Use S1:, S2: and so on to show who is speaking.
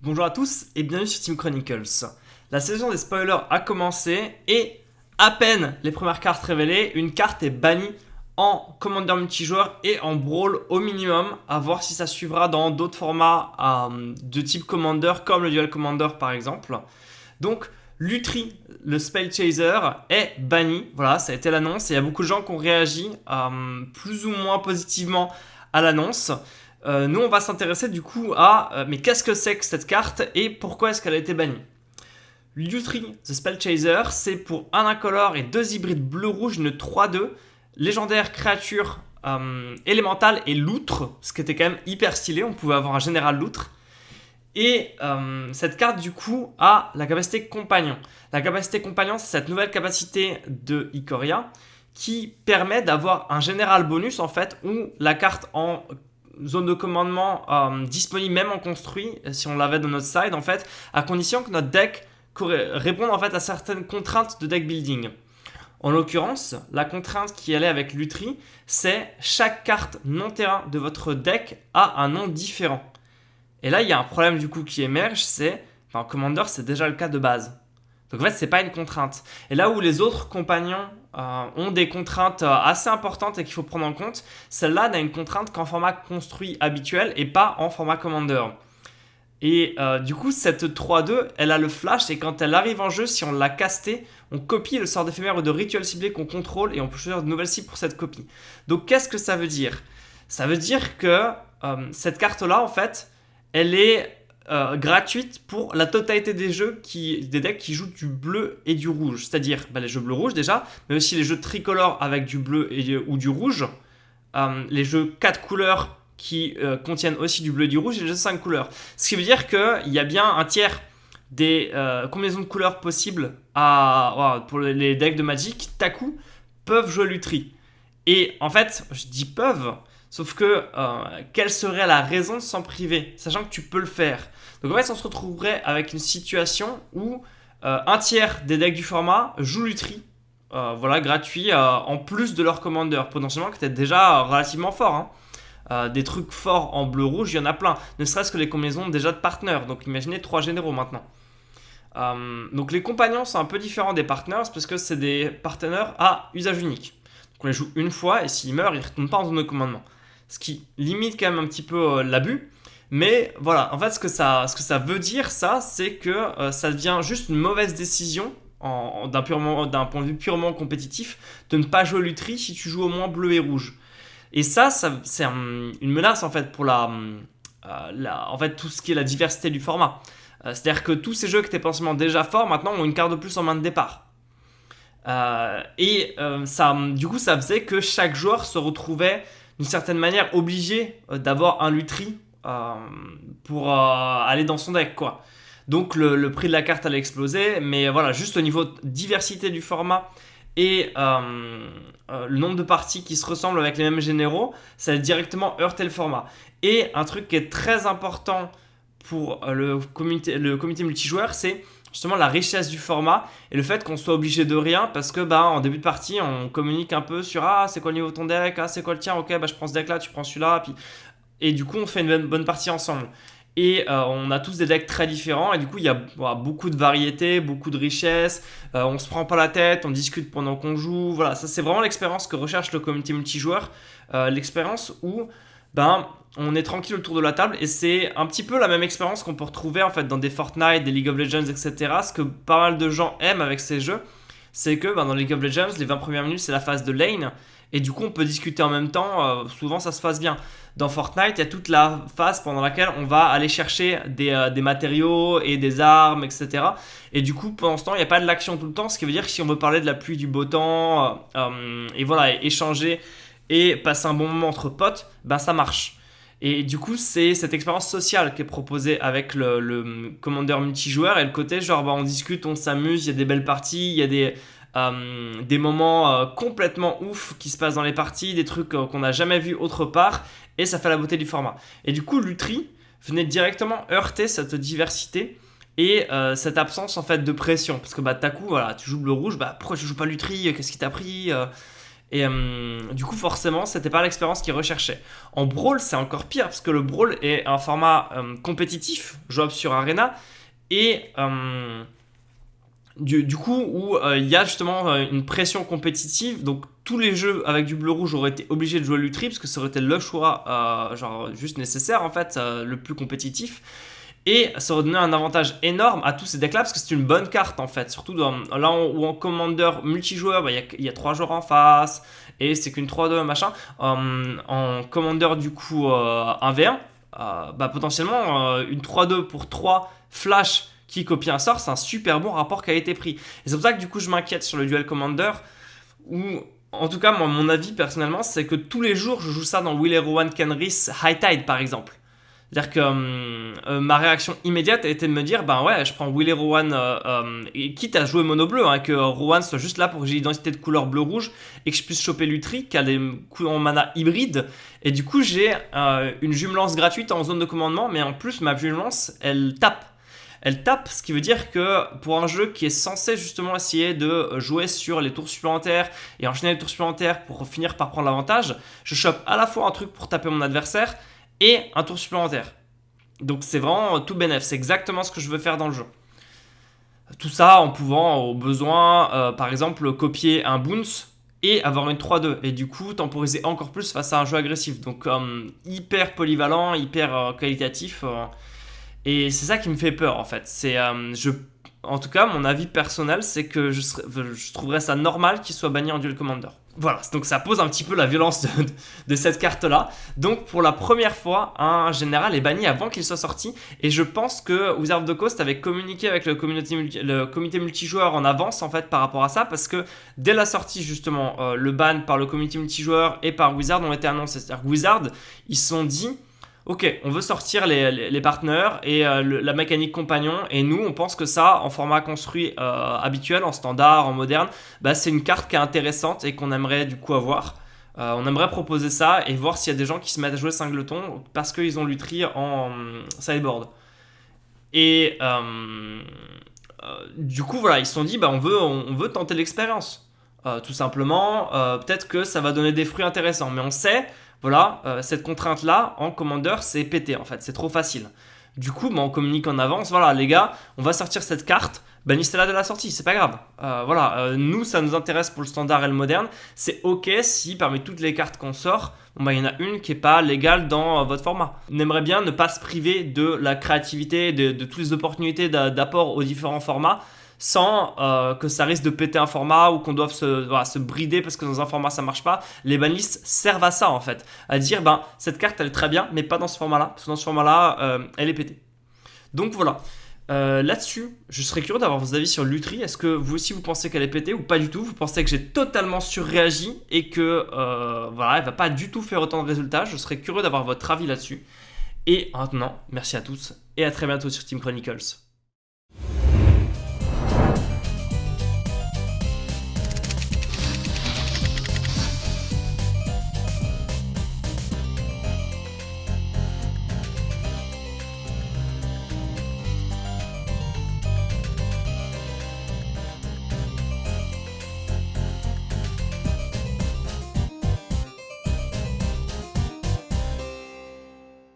S1: Bonjour à tous et bienvenue sur Team Chronicles. La saison des spoilers a commencé et à peine les premières cartes révélées, une carte est bannie en Commander multijoueur et en Brawl au minimum, à voir si ça suivra dans d'autres formats de type Commander comme le Duel Commander par exemple. Donc Lutri, le Spell Chaser, est banni. Voilà, ça a été l'annonce et il y a beaucoup de gens qui ont réagi plus ou moins positivement à l'annonce. Nous, on va s'intéresser du coup à mais qu'est-ce que c'est que cette carte et pourquoi est-ce qu'elle a été bannie. Lutri, The Spell Chaser, c'est pour un incolore et deux hybrides bleu-rouge, une 3-2, légendaire créature élémentale et loutre, ce qui était quand même hyper stylé, on pouvait avoir un général loutre. Et cette carte du coup a la capacité compagnon. La capacité compagnon, c'est cette nouvelle capacité de Ikoria qui permet d'avoir un général bonus en fait, où la carte en zone de commandement disponible même en construit, si on l'avait dans notre side en fait, à condition que notre deck réponde en fait à certaines contraintes de deck building. En l'occurrence, la contrainte qui allait avec Lutri, c'est chaque carte non terrain de votre deck a un nom différent. Et là, il y a un problème du coup qui émerge, en Commander, c'est déjà le cas de base. Donc en fait, c'est pas une contrainte. Et là où les autres compagnons ont des contraintes assez importantes et qu'il faut prendre en compte, celle-là n'a une contrainte qu'en format construit habituel et pas en format Commander. Et du coup, cette 3-2, elle a le flash et quand elle arrive en jeu, si on l'a castée, on copie le sort d'éphémère ou de rituel ciblé qu'on contrôle et on peut choisir de nouvelles cibles pour cette copie. Donc qu'est-ce que ça veut dire ? Ça veut dire que cette carte-là, en fait, elle est gratuite pour la totalité des des decks qui jouent du bleu et du rouge. C'est-à-dire les jeux bleu-rouge déjà, mais aussi les jeux tricolores avec du bleu ou du rouge, les jeux 4 couleurs qui contiennent aussi du bleu et du rouge et les jeux 5 couleurs. Ce qui veut dire qu'il y a bien un tiers des combinaisons de couleurs possibles pour les decks de Magic, Taku, peuvent jouer Lutri. Et en fait, je dis peuvent, sauf que quelle serait la raison de s'en priver, sachant que tu peux le faire. Donc en fait, on se retrouverait avec une situation où un tiers des decks du format jouent Lutri, gratuit, en plus de leur commander, potentiellement qui était déjà relativement fort. Des trucs forts en bleu-rouge, il y en a plein. Ne serait-ce que les combinaisons déjà de partenaires. Donc imaginez 3 généraux maintenant. Donc les compagnons sont un peu différents des partners parce que c'est des partenaires à usage unique. Donc on les joue une fois et s'ils meurent, ils ne retournent pas en zone de commandement. Ce qui limite quand même un petit peu l'abus. Mais voilà, en fait ce que ça veut dire ça, c'est que ça devient juste une mauvaise décision d'un point de vue purement compétitif de ne pas jouer Lutri si tu joues au moins bleu et rouge. Et ça c'est une menace en fait pour en fait, tout ce qui est la diversité du format. C'est-à-dire que tous ces jeux qui étaient potentiellement déjà forts maintenant ont une carte de plus en main de départ. Du coup, ça faisait que chaque joueur se retrouvait d'une certaine manière obligé d'avoir un Lutri pour aller dans son deck, quoi. Donc le prix de la carte allait exploser, mais voilà, juste au niveau de diversité du format et le nombre de parties qui se ressemblent avec les mêmes généraux, ça a directement heurté le format. Et un truc qui est très important pour le comité multijoueur, c'est justement la richesse du format et le fait qu'on soit obligé de rien parce que en début de partie, on communique un peu sur c'est quoi le niveau de ton deck, c'est quoi le tien, ok, je prends ce deck là, tu prends celui-là, et du coup on fait une bonne partie ensemble. Et on a tous des decks très différents et du coup il y a beaucoup de variétés, beaucoup de richesse, on se prend pas la tête, on discute pendant qu'on joue, voilà, ça c'est vraiment l'expérience que recherche le comité multijoueur, l'expérience où on est tranquille autour de la table et c'est un petit peu la même expérience qu'on peut retrouver en fait dans des Fortnite, des League of Legends, etc. Ce que pas mal de gens aiment avec ces jeux, c'est que dans League of Legends, les 20 premières minutes c'est la phase de lane et du coup on peut discuter en même temps, souvent ça se passe bien. Dans Fortnite, il y a toute la phase pendant laquelle on va aller chercher des matériaux et des armes, etc. Et du coup, pendant ce temps, il n'y a pas de l'action tout le temps, ce qui veut dire que si on veut parler de la pluie, du beau temps, et échanger et passer un bon moment entre potes, ça marche. Et du coup, c'est cette expérience sociale qui est proposée avec le Commander multijoueur et le côté on discute, on s'amuse, il y a des belles parties, il y a des moments complètement ouf qui se passent dans les parties, des trucs qu'on n'a jamais vus autre part et ça fait la beauté du format. Et du coup, Lutri venait directement heurter cette diversité et cette absence en fait de pression parce que Taku, voilà, tu joues bleu-rouge, pourquoi tu joues pas Lutri, qu'est-ce qui t'a pris Et du coup, forcément, c'était pas l'expérience qu'ils recherchaient. En Brawl, c'est encore pire parce que le Brawl est un format compétitif, jouable sur Arena, et du coup, où il y a justement une pression compétitive. Donc, tous les jeux avec du bleu-rouge auraient été obligés de jouer Lutri parce que ça aurait été le choix, genre juste nécessaire en fait, le plus compétitif. Et ça aurait donné un avantage énorme à tous ces decks là parce que c'est une bonne carte en fait. Surtout là où en Commander multijoueur, il y a 3 joueurs en face et c'est qu'une 3-2 machin. En Commander du coup 1v1, potentiellement une 3-2 pour 3 flash qui copie un sort, c'est un super bon rapport qualité-prix. Et c'est pour ça que du coup je m'inquiète sur le duel Commander où. En tout cas, moi, mon avis personnellement, c'est que tous les jours, je joue ça dans Will Rowan Kenris High Tide par exemple. C'est-à-dire que ma réaction immédiate a été de me dire, ben ouais, je prends Willy Rowan, quitte à jouer mono bleu, hein, que Rowan soit juste là pour que j'ai l'identité de couleur bleu-rouge et que je puisse choper Lutri, qui a des coups en mana hybride. Et du coup, j'ai une jumelance gratuite en zone de commandement, mais en plus, ma jumelance, elle tape. Elle tape, ce qui veut dire que pour un jeu qui est censé justement essayer de jouer sur les tours supplémentaires et enchaîner les tours supplémentaires pour finir par prendre l'avantage, je chope à la fois un truc pour taper mon adversaire et un tour supplémentaire. Donc c'est vraiment tout bénef, c'est exactement ce que je veux faire dans le jeu. Tout ça en pouvant au besoin, par exemple, copier un bounce et avoir une 3-2. Et du coup, temporiser encore plus face à un jeu agressif. Donc hyper polyvalent, hyper qualitatif. Et c'est ça qui me fait peur en fait. En tout cas, mon avis personnel, c'est que je trouverais ça normal qu'il soit banni en Duel Commander. Voilà, donc ça pose un petit peu la violence de cette carte-là. Donc pour la première fois, un général est banni avant qu'il soit sorti. Et je pense que Wizard of the Coast avait communiqué avec le comité multijoueur en avance en fait par rapport à ça. Parce que dès la sortie justement, le ban par le comité multijoueur et par Wizard ont été annoncés. C'est-à-dire que Wizard, ils se sont dit... Ok, on veut sortir les partenaires et la mécanique compagnon, et nous on pense que ça, en format construit habituel, en standard, en moderne, c'est une carte qui est intéressante et qu'on aimerait du coup avoir. On aimerait proposer ça et voir s'il y a des gens qui se mettent à jouer Singleton parce qu'ils ont Lutri en sideboard. Et du coup voilà, ils se sont dit on veut tenter l'expérience. Tout simplement, peut-être que ça va donner des fruits intéressants, mais on sait... Voilà, cette contrainte-là, en Commander, c'est pété en fait, c'est trop facile. Du coup, on communique en avance, voilà les gars, on va sortir cette carte, bannissez-la de la sortie, c'est pas grave. Nous, ça nous intéresse pour le standard et le moderne, c'est ok si parmi toutes les cartes qu'on sort, il y en a une qui n'est pas légale dans votre format. On aimerait bien ne pas se priver de la créativité, de toutes les opportunités d'apport aux différents formats, sans que ça risque de péter un format ou qu'on doive se brider parce que dans un format ça marche pas. Les banlists servent à ça en fait, à dire cette carte elle est très bien mais pas dans ce format là, parce que dans ce format là elle est pétée. Donc voilà, là-dessus je serais curieux d'avoir vos avis sur Lutri. Est-ce que vous aussi vous pensez qu'elle est pétée ou pas du tout? Vous pensez que j'ai totalement surréagi et que elle va pas du tout faire autant de résultats? Je serais curieux d'avoir votre avis là-dessus. Et maintenant, merci à tous et à très bientôt sur Team Chronicles.